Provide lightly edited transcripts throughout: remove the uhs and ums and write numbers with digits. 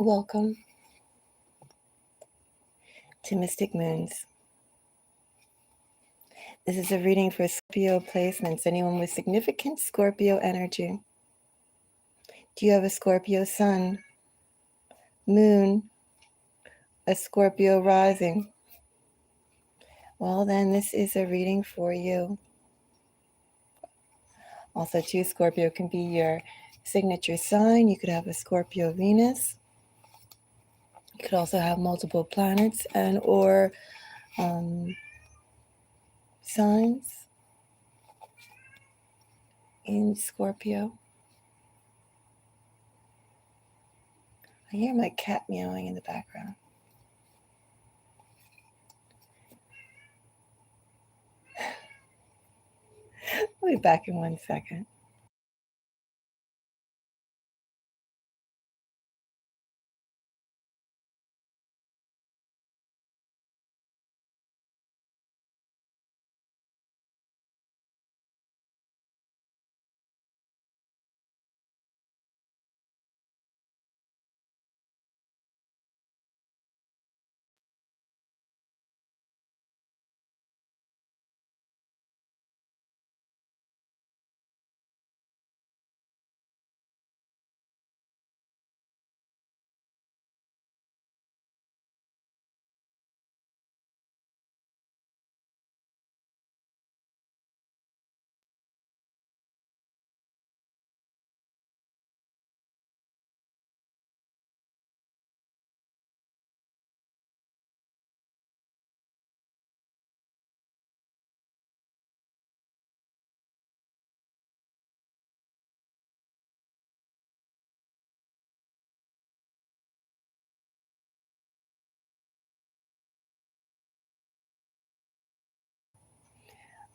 Welcome to Mystic Moons. This is a reading for Scorpio placements, anyone with significant Scorpio energy. Do you have a Scorpio sun, moon, a Scorpio rising? Well, then this is a reading for you. Also, too, Scorpio can be your signature sign. You could have a Scorpio Venus. You could also have multiple planets and or signs in Scorpio. I hear my cat meowing in the background. I'll be back in 1 second.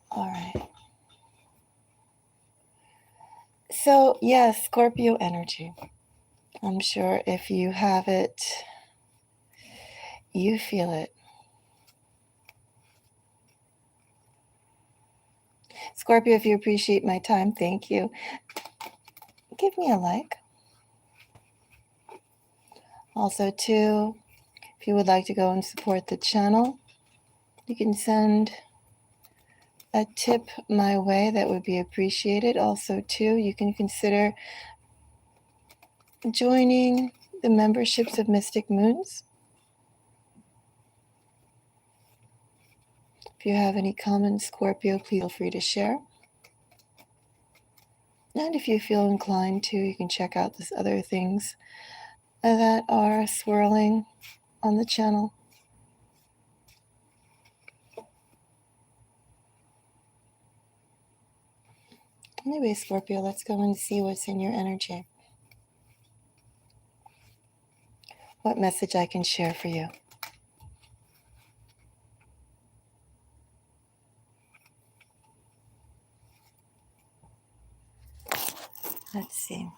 All right. So, yes, Scorpio energy. I'm sure if you have it, you feel it. Scorpio, if you appreciate my time, thank you. Give me a like. Also, too, if you would like to go and support the channel, you can send a tip my way. That would be appreciated. Also, too, you can consider joining the memberships of Mystic Moons. If you have any comments, Scorpio, please feel free to share. And if you feel inclined to, you can check out these other things that are swirling on the channel. Anyway, Scorpio, let's go and see what's in your energy. What message I can share for you. Let's see.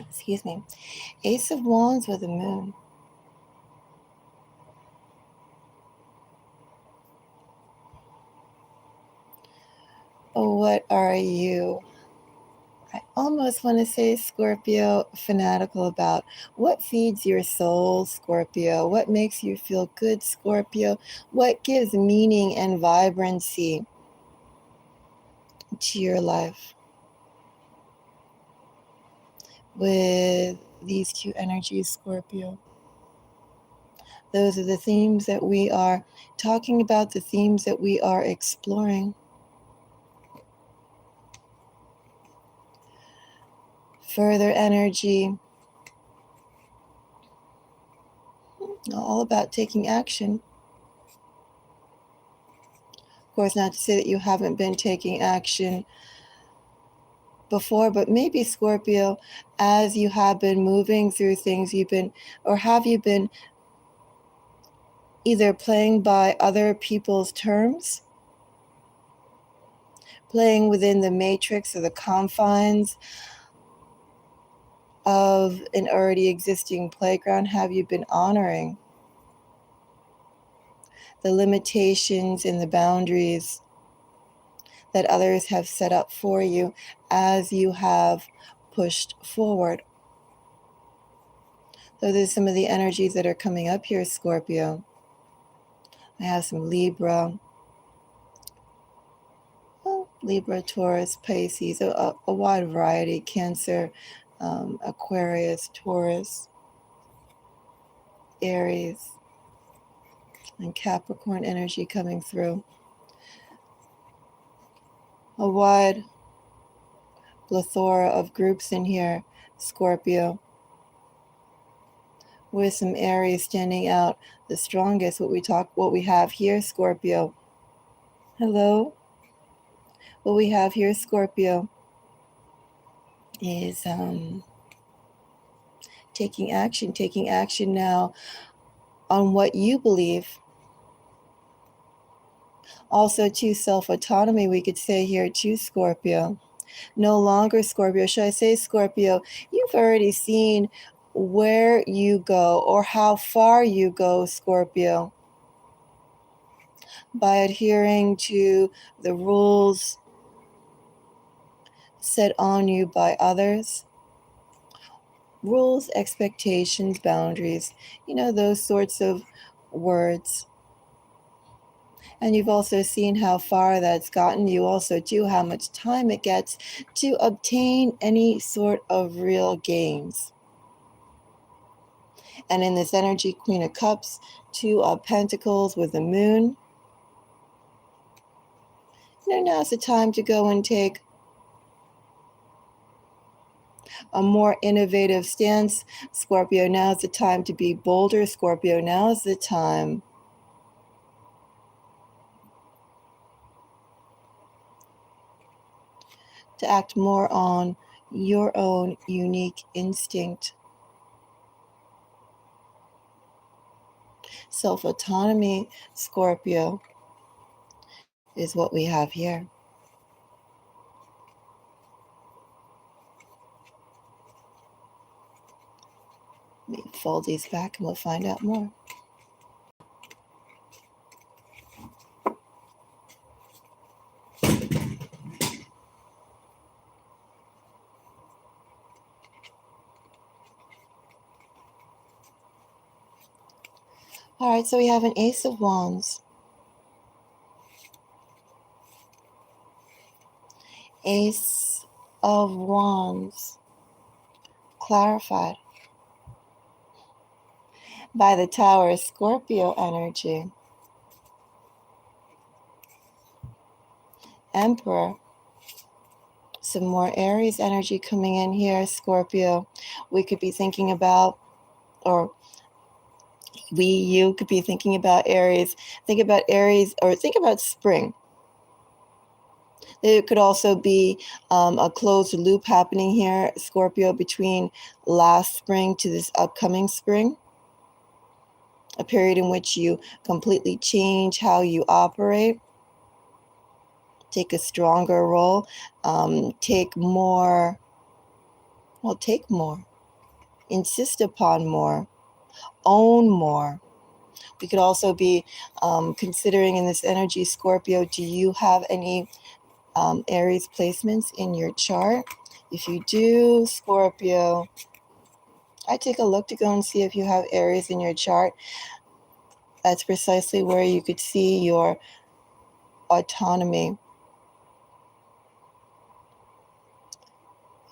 Excuse me. Ace of Wands with the moon. What are you? I almost want to say, Scorpio, fanatical about. What feeds your soul, Scorpio? What makes you feel good, Scorpio? What gives meaning and vibrancy to your life? With these two energies, Scorpio. Those are the themes that we are talking about, the themes that we are exploring. Further energy, all about taking action. Of course, not to say that you haven't been taking action before, but maybe, Scorpio, as you have been moving through things, have you been either playing by other people's terms, playing within the matrix or the confines of an already existing playground have you been honoring? The limitations and the boundaries that others have set up for you as you have pushed forward. Those are some of the energies that are coming up here, Scorpio. I have some Libra, Taurus, Pisces, a wide variety, Cancer, Aquarius, Taurus, Aries, and Capricorn energy coming through. A wide plethora of groups in here, Scorpio, with some Aries standing out the strongest. What we have here, Scorpio. Hello. What we have here, Scorpio, is taking action now on what you believe. Also, to self-autonomy, we could say here too, Scorpio. No longer, Scorpio, should I say, Scorpio, you've already seen where you go or how far you go, Scorpio, by adhering to the rules set on you by others. Rules, expectations, boundaries, those sorts of words. And you've also seen how far that's gotten you also too, how much time it gets to obtain any sort of real gains. And in this energy, Queen of Cups, Two of Pentacles with the Moon. Now's the time to go and take a more innovative stance, Scorpio. Now's the time to be bolder, Scorpio. Now's the time to act more on your own unique instinct. Self-autonomy, Scorpio, is what we have here. Let me fold these back and we'll find out more. All right, so we have an Ace of Wands. Ace of Wands, clarified by the Tower, Scorpio energy. Emperor, some more Aries energy coming in here, Scorpio. We could be thinking about, or you could be thinking about Aries. Think about Aries, or think about spring. There could also be a closed loop happening here, Scorpio, between last spring to this upcoming spring. A period in which you completely change how you operate. Take a stronger role. Take more. Insist upon more. Own more. We could also be considering in this energy, Scorpio, do you have any Aries placements in your chart? If you do, Scorpio, I take a look to go and see if you have Aries in your chart. That's precisely where you could see your autonomy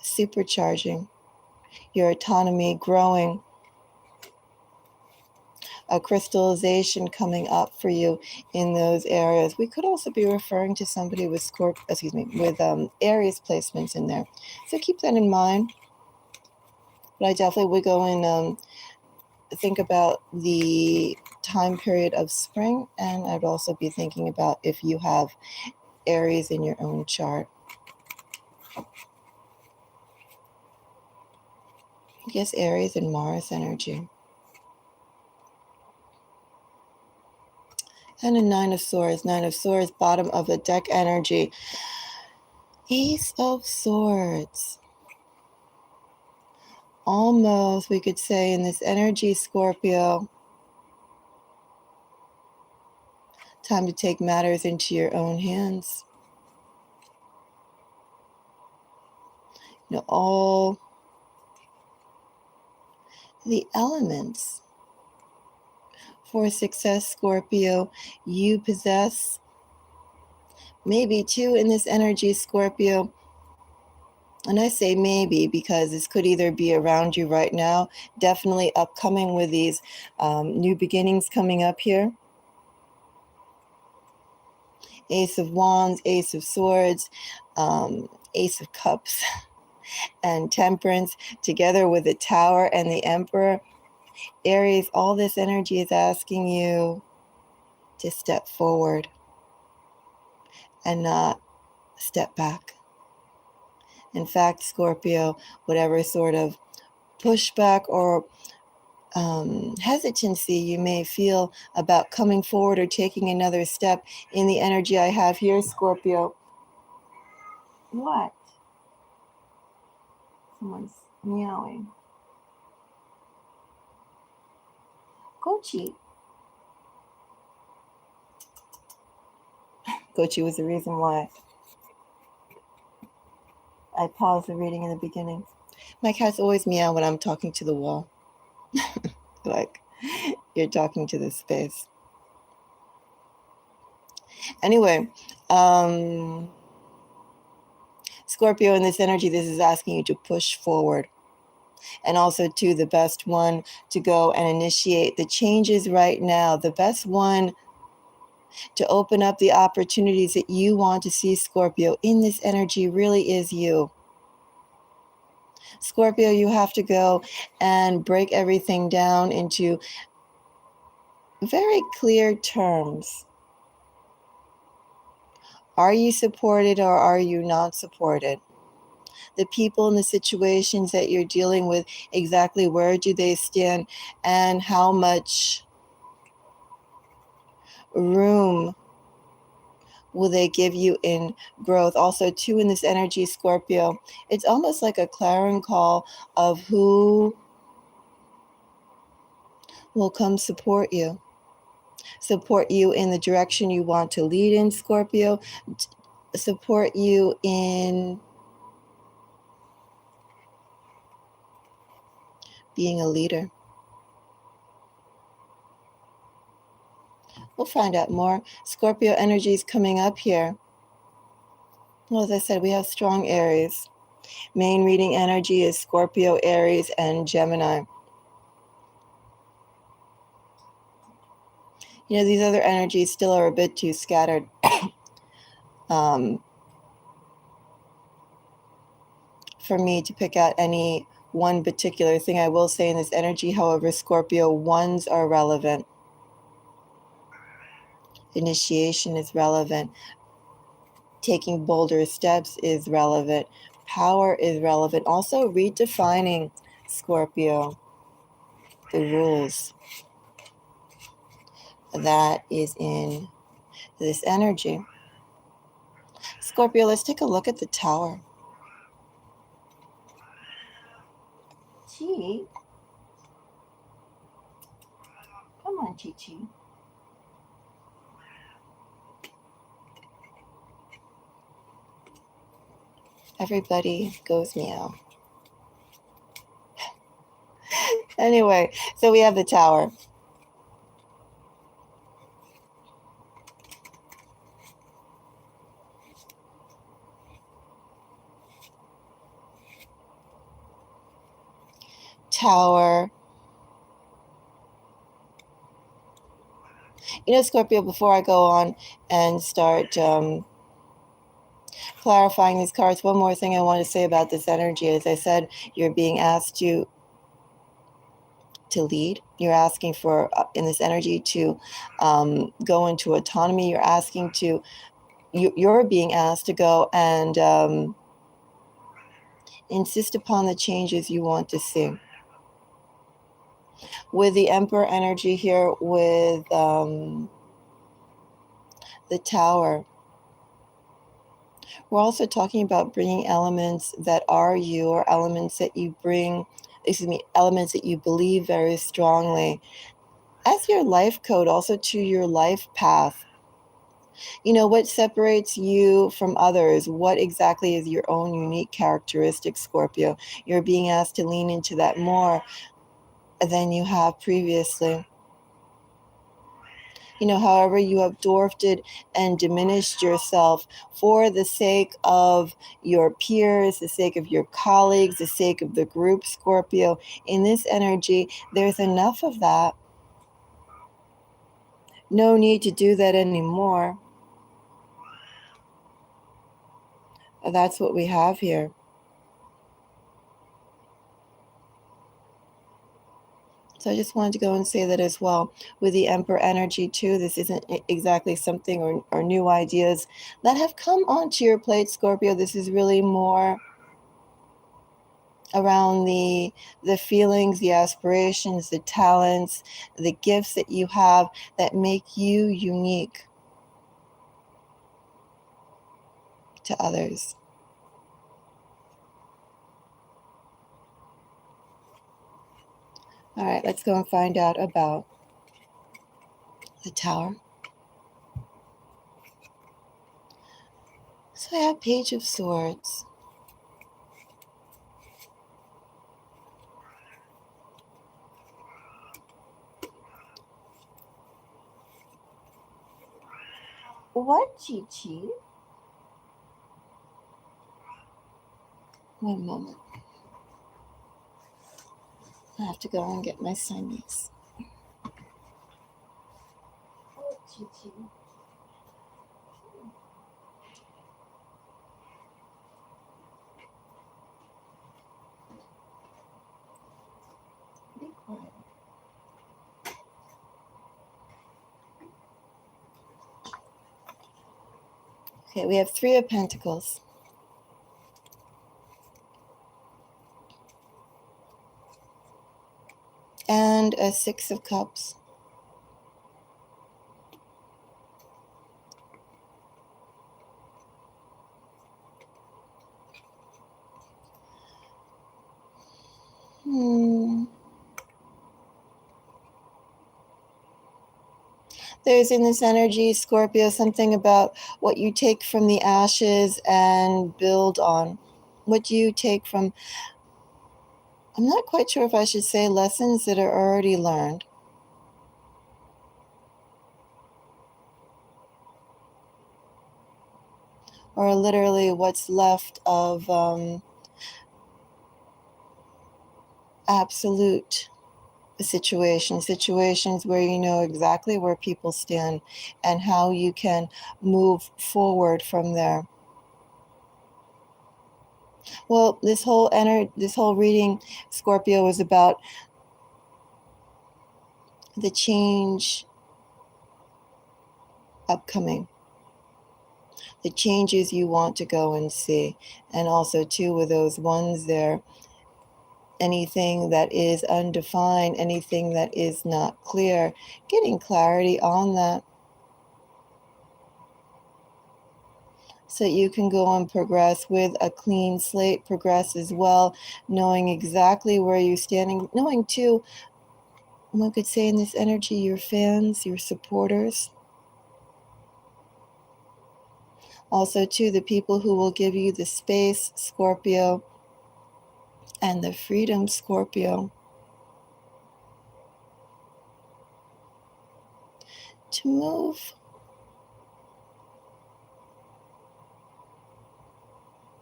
supercharging, your autonomy growing, a crystallization coming up for you in those areas. We could also be referring to somebody with Aries placements in there. So keep that in mind. But I definitely would go and think about the time period of spring, and I'd also be thinking about if you have Aries in your own chart. Yes, Aries and Mars energy. And a Nine of Swords, bottom of the deck energy. Ace of Swords. almost, we could say, in this energy, Scorpio, time to take matters into your own hands. All the elements for success, Scorpio, you possess. Maybe too in this energy, Scorpio. And I say maybe because this could either be around you right now, definitely upcoming with these new beginnings coming up here. Ace of Wands, Ace of Swords, Ace of Cups, and Temperance, together with the Tower and the Emperor. Aries, all this energy is asking you to step forward and not step back. In fact, Scorpio, whatever sort of pushback or hesitancy you may feel about coming forward or taking another step in the energy I have here, Scorpio. What? Someone's meowing. Kochi. Kochi was the reason why I paused the reading in the beginning. My cats always meow when I'm talking to the wall. Like, you're talking to this space. Anyway, Scorpio, in this energy, this is asking you to push forward. And also, too, the best one to go and initiate the changes right now. The best one to open up the opportunities that you want to see, Scorpio, in this energy really is you. Scorpio, you have to go and break everything down into very clear terms. Are you supported or are you not supported? The people and the situations that you're dealing with, exactly where do they stand and how much room will they give you in growth? Also, too, in this energy, Scorpio, it's almost like a clarion call of who will come support you in the direction you want to lead in, Scorpio, support you in being a leader. We'll find out more. Scorpio energy is coming up here. Well, as I said, we have strong Aries. Main reading energy is Scorpio, Aries, and Gemini. These other energies still are a bit too scattered. For me to pick out any one particular thing. I will say in this energy, however, Scorpio, ones are relevant. Initiation is relevant. Taking bolder steps is relevant. Power is relevant. Also redefining, Scorpio, the rules. That is in this energy. Scorpio, let's take a look at the Tower. Chi. Come on, Chi-Chi. Everybody goes meow. Anyway, so we have the Tower. Tower. Scorpio, before I go on and start clarifying these cards, one more thing I want to say about this energy. As I said, you're being asked to lead. You're asking for, in this energy, to go into autonomy. You're being asked to go and insist upon the changes you want to see. With the Emperor energy here, with the Tower, we're also talking about bringing elements that are you, or elements that you bring elements that you believe very strongly as your life code, also to your life path. What separates you from others? What exactly is your own unique characteristic, Scorpio? You're being asked to lean into that more than you have previously. However, you have dwarfed it and diminished yourself for the sake of your peers, the sake of your colleagues, the sake of the group, Scorpio. In this energy, there's enough of that. No need to do that anymore. That's what we have here. So I just wanted to go and say that as well. With the Emperor energy too, this isn't exactly something or new ideas that have come onto your plate, Scorpio. This is really more around the feelings, the aspirations, the talents, the gifts that you have that make you unique to others. All right, let's go and find out about the Tower. So I have Page of Swords. What, Chi-Chi? One moment. I have to go and get my Siamese. What, Chi-Chi? Be quiet. Okay, we have Three of Pentacles. And a Six of Cups. There's in this energy, Scorpio, something about what you take from the ashes and build on. What you take from, I'm not quite sure if I should say lessons that are already learned. Or literally what's left of absolute situations where you know exactly where people stand and how you can move forward from there. Well, this whole reading, Scorpio, is about the change upcoming, the changes you want to go and see, and also too with those ones there, anything that is undefined, anything that is not clear, getting clarity on that so that you can go and progress with a clean slate, progress as well, knowing exactly where you're standing, knowing too, one could say in this energy, your fans, your supporters. Also too, the people who will give you the space, Scorpio, and the freedom, Scorpio, to move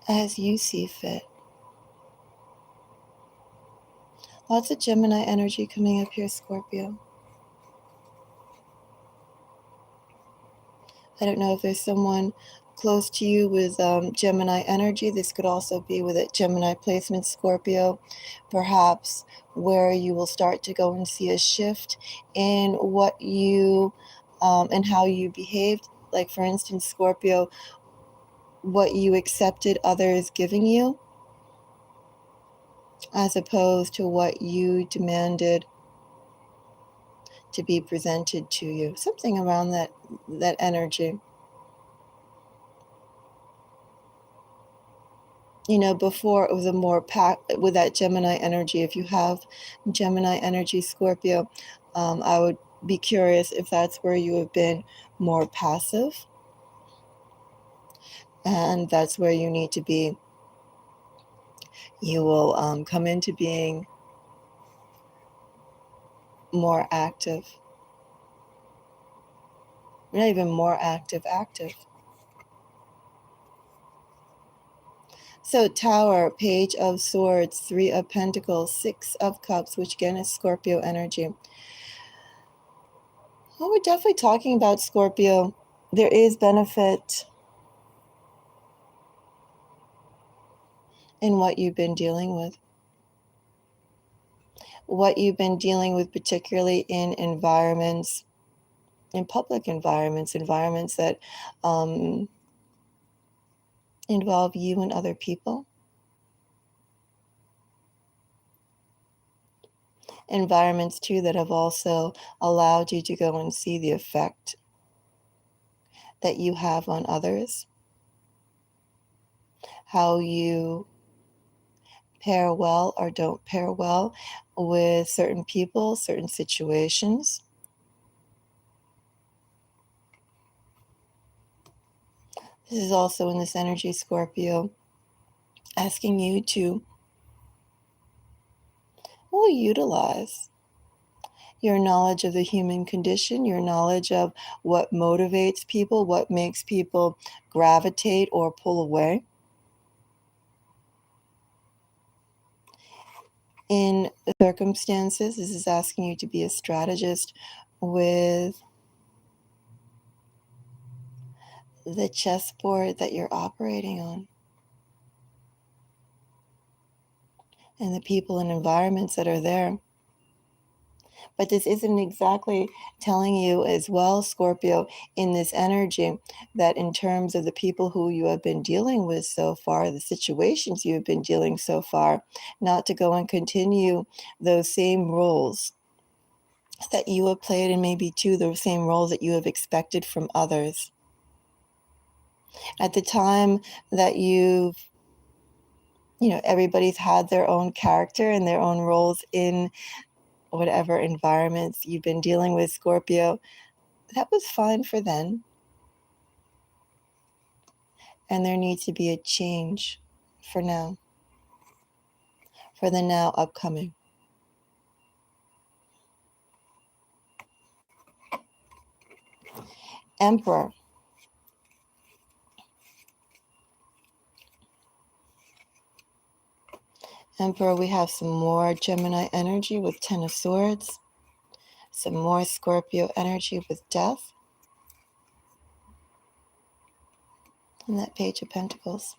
as you see fit. Lots of Gemini energy coming up here, Scorpio. I don't know if there's someone close to you with Gemini energy. This could also be with a Gemini placement, Scorpio, perhaps where you will start to go and see a shift in what you and how you behaved. Like, for instance, Scorpio, what you accepted others giving you as opposed to what you demanded to be presented to you. Something around that energy. Before it was a more packed with that Gemini energy. If you have Gemini energy, Scorpio, I would be curious if that's where you have been more passive, and that's where you need to be. You will come into being more active. Not even more active. So Tower, Page of Swords, Three of Pentacles, Six of Cups, which again is Scorpio energy. Well, we're definitely talking about Scorpio. There is benefit in what you've been dealing with. What you've been dealing with, particularly in environments, in public environments that involve you and other people. Environments, too, that have also allowed you to go and see the effect that you have on others. How you pair well or don't pair well with certain people, certain situations. This is also in this energy, Scorpio, asking you to utilize your knowledge of the human condition, your knowledge of what motivates people, what makes people gravitate or pull away. In circumstances, this is asking you to be a strategist with the chessboard that you're operating on, and the people and environments that are there. But this isn't exactly telling you as well, Scorpio, in this energy, that in terms of the people who you have been dealing with so far, the situations you have been dealing so far, not to go and continue those same roles that you have played, and maybe too those same roles that you have expected from others. At the time that everybody's had their own character and their own roles in whatever environments you've been dealing with, Scorpio, that was fine for then. And there needs to be a change for now, for the now upcoming. Emperor. Emperor, we have some more Gemini energy with Ten of Swords, some more Scorpio energy with Death, and that Page of Pentacles.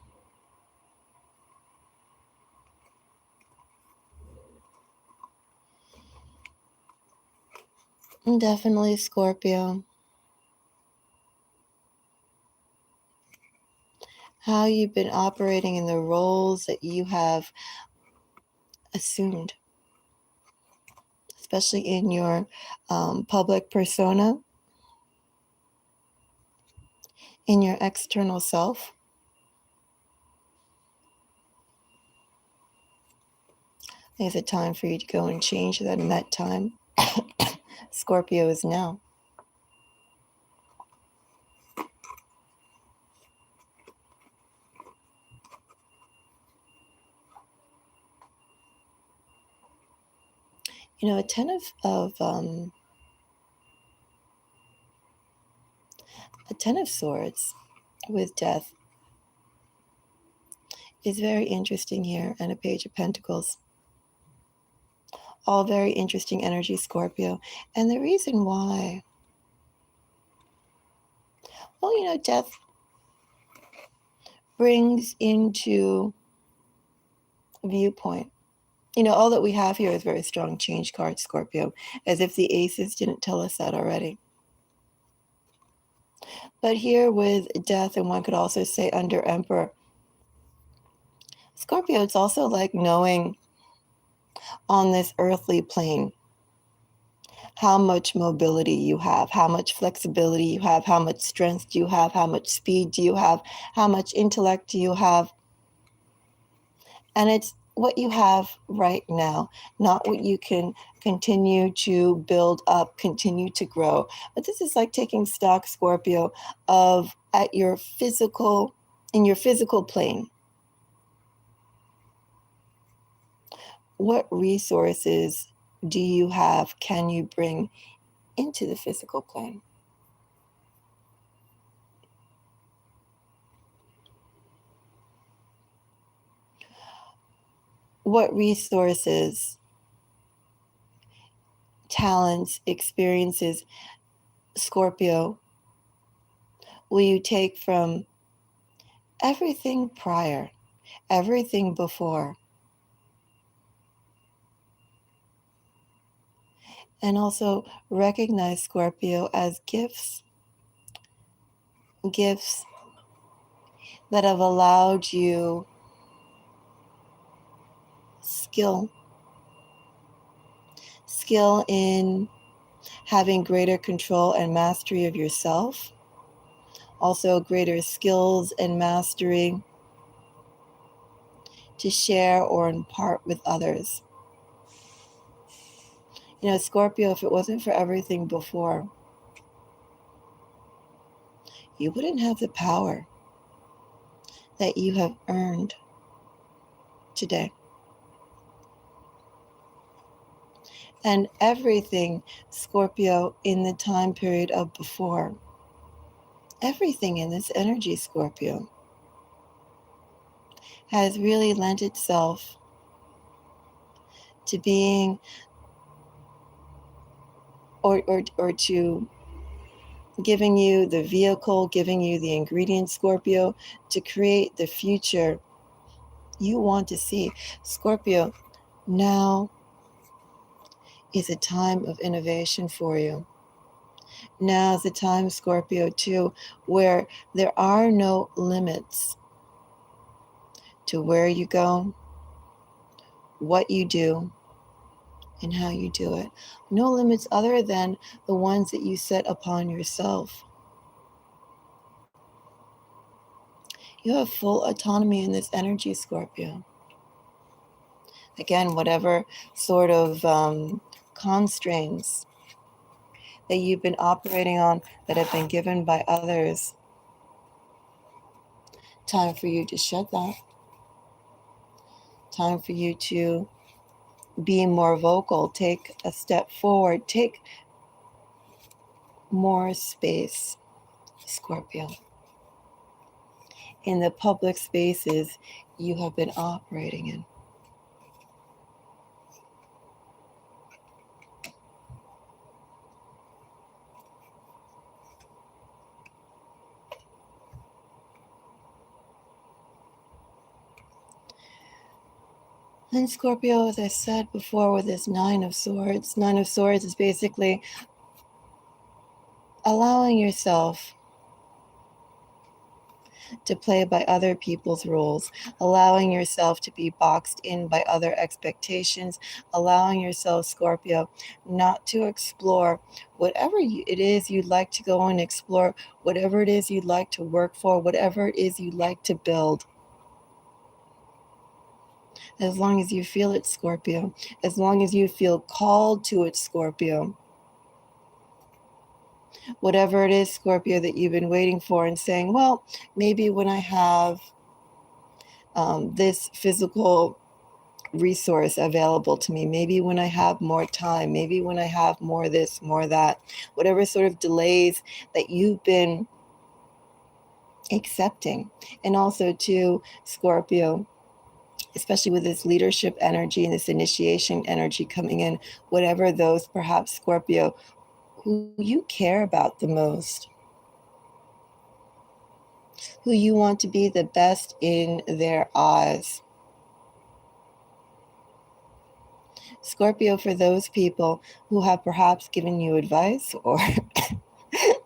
And definitely Scorpio. How you've been operating in the roles that you have assumed, especially in your public persona, in your external self. There's a time for you to go and change that, and that time, Scorpio, is now. A Ten of Swords with Death is very interesting here, and a Page of Pentacles. All very interesting energy, Scorpio. And the reason why, well, Death brings into viewpoint. All that we have here is very strong change cards, Scorpio, as if the aces didn't tell us that already. But here with Death, and one could also say under Emperor, Scorpio, it's also like knowing on this earthly plane how much mobility you have, how much flexibility you have, how much strength do you have, how much speed do you have, how much intellect do you have. And it's what you have right now, not what you can continue to build up, continue to grow. But this is like taking stock, Scorpio, of in your physical plane. What resources do you have, can you bring into the physical plane? What resources, talents, experiences, Scorpio, will you take from everything prior, everything before? And also recognize, Scorpio, as gifts that have allowed you skill in having greater control and mastery of yourself, also greater skills and mastery to share or impart with others. You know, Scorpio, if it wasn't for everything before, you wouldn't have the power that you have earned today. And everything, Scorpio, in the time period of before, everything in this energy, Scorpio, has really lent itself to being or to giving you the vehicle, giving you the ingredients, Scorpio, to create the future you want to see. Scorpio, now is a time of innovation for you. Now is the time, Scorpio, too, where there are no limits to where you go, what you do, and how you do it. No limits other than the ones that you set upon yourself. You have full autonomy in this energy, Scorpio. Again, whatever sort of constraints that you've been operating on that have been given by others, time for you to shed that. Time for you to be more vocal, take a step forward, take more space, Scorpio, in the public spaces you have been operating in. And Scorpio, as I said before, with this Nine of Swords is basically allowing yourself to play by other people's rules, allowing yourself to be boxed in by other expectations, allowing yourself, Scorpio, not to explore whatever it is you'd like to go and explore, whatever it is you'd like to work for, whatever it is you'd like to build. As long as you feel it, Scorpio, as long as you feel called to it, Scorpio, whatever it is, Scorpio, that you've been waiting for and saying, well, maybe when I have this physical resource available to me, maybe when I have more time, maybe when I have more this, more that, whatever sort of delays that you've been accepting. And also to Scorpio, especially with this leadership energy and this initiation energy coming in, whatever those perhaps, Scorpio, who you care about the most, who you want to be the best in their eyes. Scorpio, for those people who have perhaps given you advice or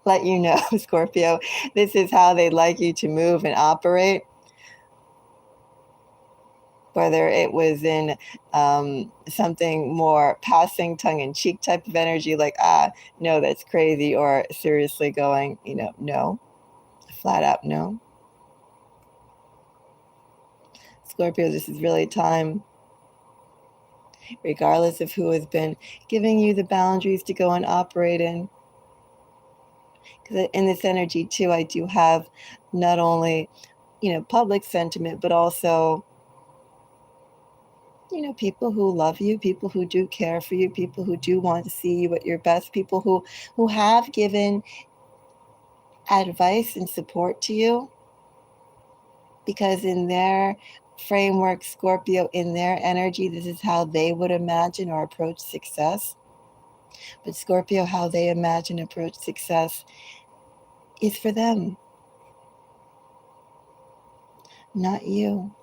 let you know, Scorpio, this is how they'd like you to move and operate, whether it was in something more passing tongue-in-cheek type of energy, like, no, that's crazy, or seriously going, no, flat out no. Scorpio, this is really time, regardless of who has been giving you the boundaries to go and operate in. Because in this energy too, I do have not only, public sentiment, but also, people who love you, people who do care for you, people who do want to see you at your best, people who have given advice and support to you, because in their framework, Scorpio, in their energy, this is how they would imagine or approach success. But Scorpio, how they imagine approach success is for them, not you.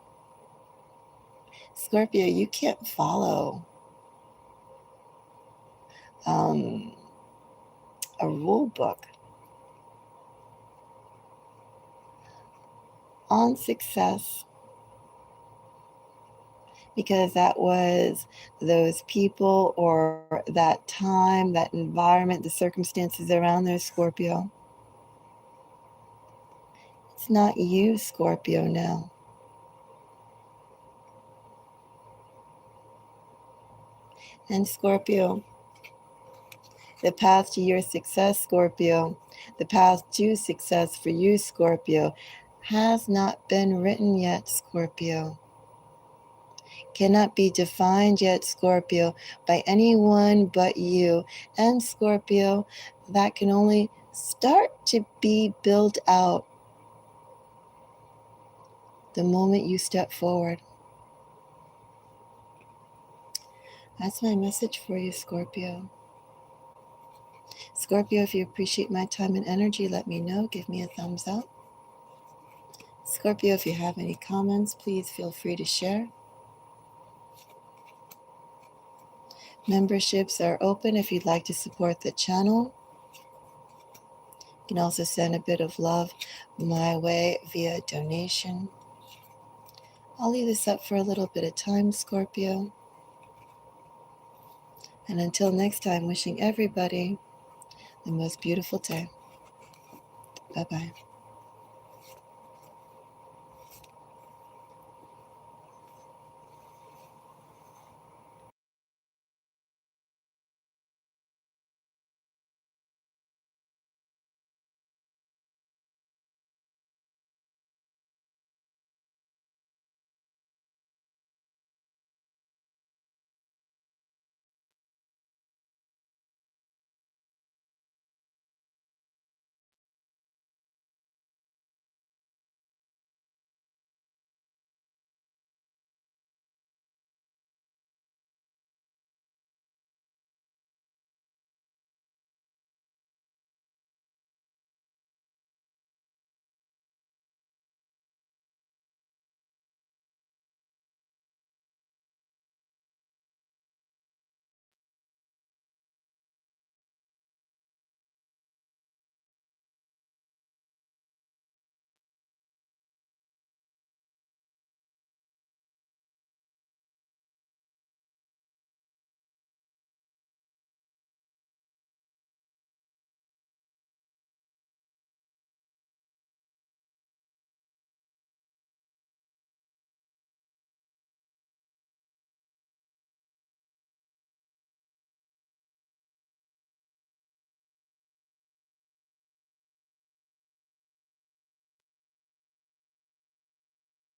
Scorpio, you can't follow a rule book on success, because that was those people or that time, that environment, the circumstances around there, Scorpio. It's not you, Scorpio, now. And Scorpio, the path to your success, Scorpio, the path to success for you, Scorpio, has not been written yet, Scorpio. Cannot be defined yet, Scorpio, by anyone but you. And Scorpio, that can only start to be built out the moment you step forward. That's my message for you, Scorpio. Scorpio, if you appreciate my time and energy, let me know. Give me a thumbs up. Scorpio, if you have any comments, please feel free to share. Memberships are open if you'd like to support the channel. You can also send a bit of love my way via donation. I'll leave this up for a little bit of time, Scorpio. And until next time, wishing everybody the most beautiful day. Bye-bye.